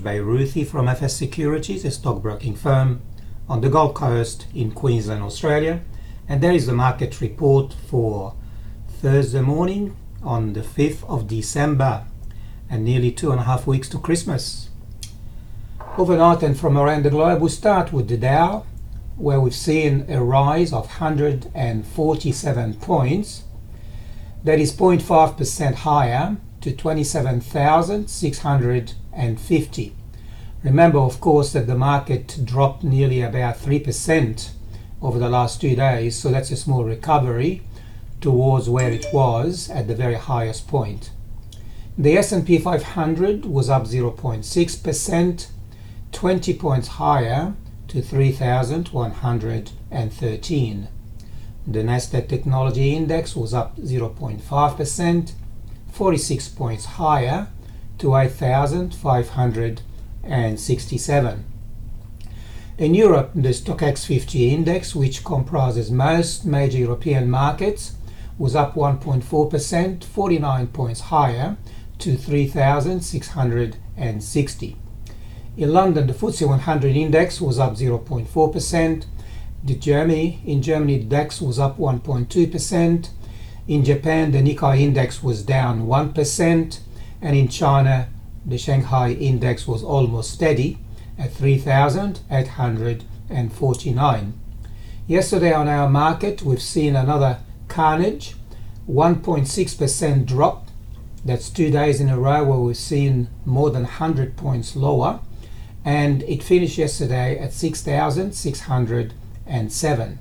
Beyrouthi from FS Securities, a stockbroking firm on the Gold Coast in Queensland, Australia. And there is the market report for Thursday morning on the 5th of December, and nearly 2.5 weeks to Christmas. Overnight and from around the globe, we start with the Dow, where we've seen a rise of 147 points. That is 0.5% higher to 27,650. Remember, of course, that the market dropped nearly about 3% over the last 2 days, so that's a small recovery towards where it was at the very highest point. The S&P 500 was up 0.6%, 20 points higher to 3,113. The Nasdaq Technology Index was up 0.5%, 46 points higher to 8,567. In Europe, the Stoxx 50 Index, which comprises most major European markets, was up 1.4%, 49 points higher to 3,660. In London, the FTSE 100 Index was up 0.4%. In Germany, the DAX was up 1.2%. In Japan, the Nikkei Index was down 1%. And in China, the Shanghai Index was almost steady at 3,849. Yesterday on our market, we've seen another carnage, 1.6% drop. That's 2 days in a row where we've seen more than 100 points lower. And it finished yesterday at 6,607.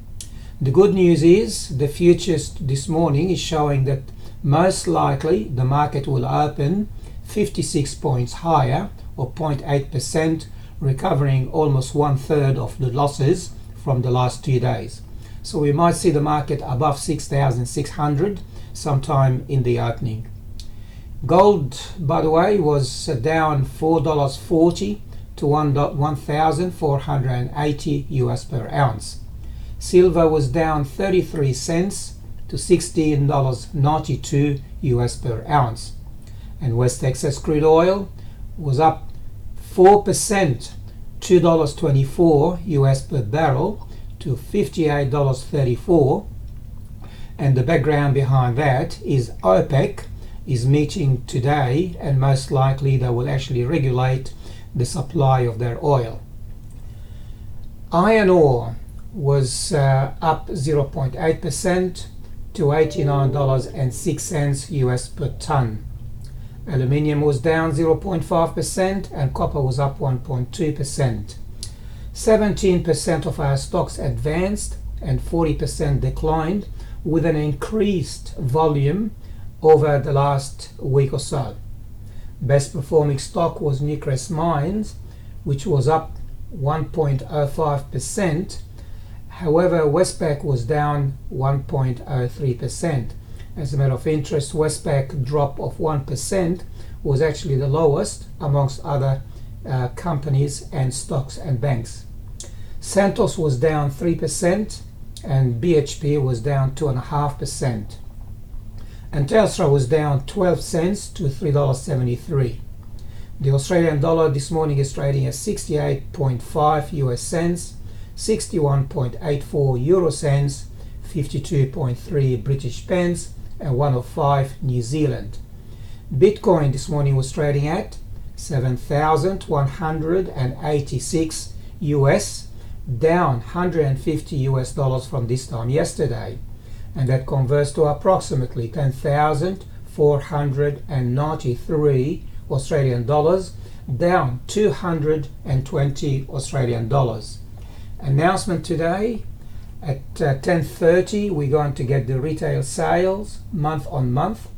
The good news is the futures this morning is showing that most likely the market will open 56 points higher, or 0.8%, recovering almost 1/3 of the losses from the last 2 days. So we might see the market above 6,600 sometime in the opening. Gold, by the way, was down $4.40 to $1,480 per ounce. Silver was down 33 cents to $16.92 per ounce. And West Texas crude oil was up 4%, $2.24 per barrel to $58.34. And the background behind that is OPEC is meeting today, and most likely they will actually regulate the supply of their oil. Iron ore was up 0.8% to $89.06 per ton. Aluminium was down 0.5% and copper was up 1.2%. 17% of our stocks advanced and 40% declined, with an increased volume over the last week or so. Best performing stock was Newcrest Mines, which was up 1.05%. However, Westpac was down 1.03%. As a matter of interest, Westpac drop of 1% was actually the lowest amongst other companies and stocks and banks. Santos was down 3% and BHP was down 2.5%. And Telstra was down 12 cents to $3.73. The Australian dollar this morning is trading at 68.5 US cents, 61.84 euro cents, 52.3 British pence, and 105 New Zealand. Bitcoin this morning was trading at 7,186 US, down $150 from this time yesterday. And that converts to approximately 10,493 Australian dollars, down 220 Australian dollars. Announcement today at 10:30, we're going to get the retail sales month on month.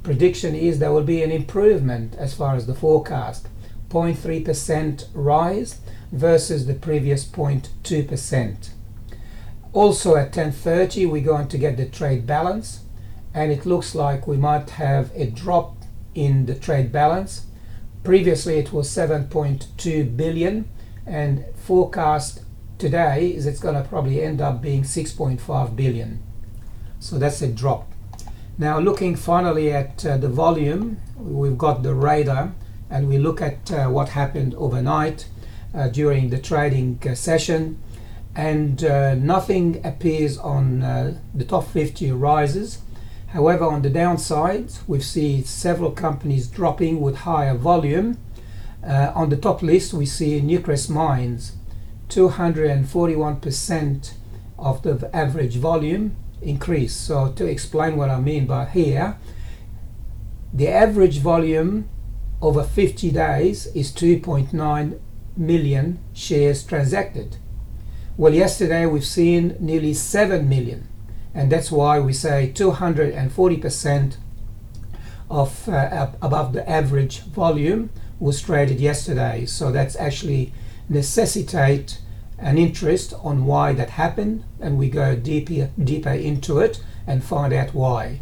Prediction is there will be an improvement as far as the forecast, 0.3% rise versus the previous 0.2%. Also at 10:30, we're going to get the trade balance, and it looks like we might have a drop in the trade balance. Previously it was 7.2 billion, and forecast today is it's going to probably end up being 6.5 billion. So that's a drop. Now looking finally at the volume, we've got the radar and we look at what happened overnight during the trading session, and nothing appears on the top 50 rises. However, on the downside, we've seen several companies dropping with higher volume. On the top list, we see Newcrest Mines, 241% of the average volume increase. So to explain what I mean by here, the average volume over 50 days is 2.9 million shares transacted. Well, yesterday we've seen nearly 7 million, and that's why we say 240% of above the average volume was traded yesterday. So that's actually necessitate an interest on why that happened, and we go deeper into it and find out why.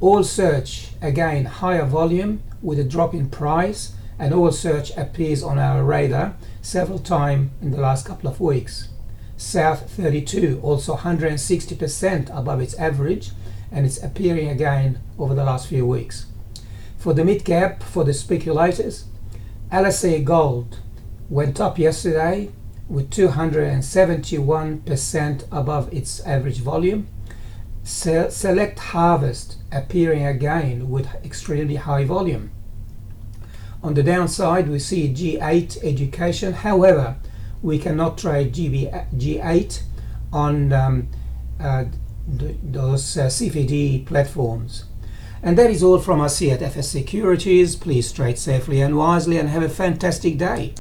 All search, again, higher volume with a drop in price, and all search appears on our radar several times in the last couple of weeks. South 32, also 160% above its average, and it's appearing again over the last few weeks. For the mid cap, for the speculators, LSE Gold went up yesterday with 271% above its average volume. Select Harvest appearing again with extremely high volume. On the downside, we see G8 Education. However, we cannot trade G8 on those CFD platforms. And that is all from us here at FS Securities. Please trade safely and wisely and have a fantastic day.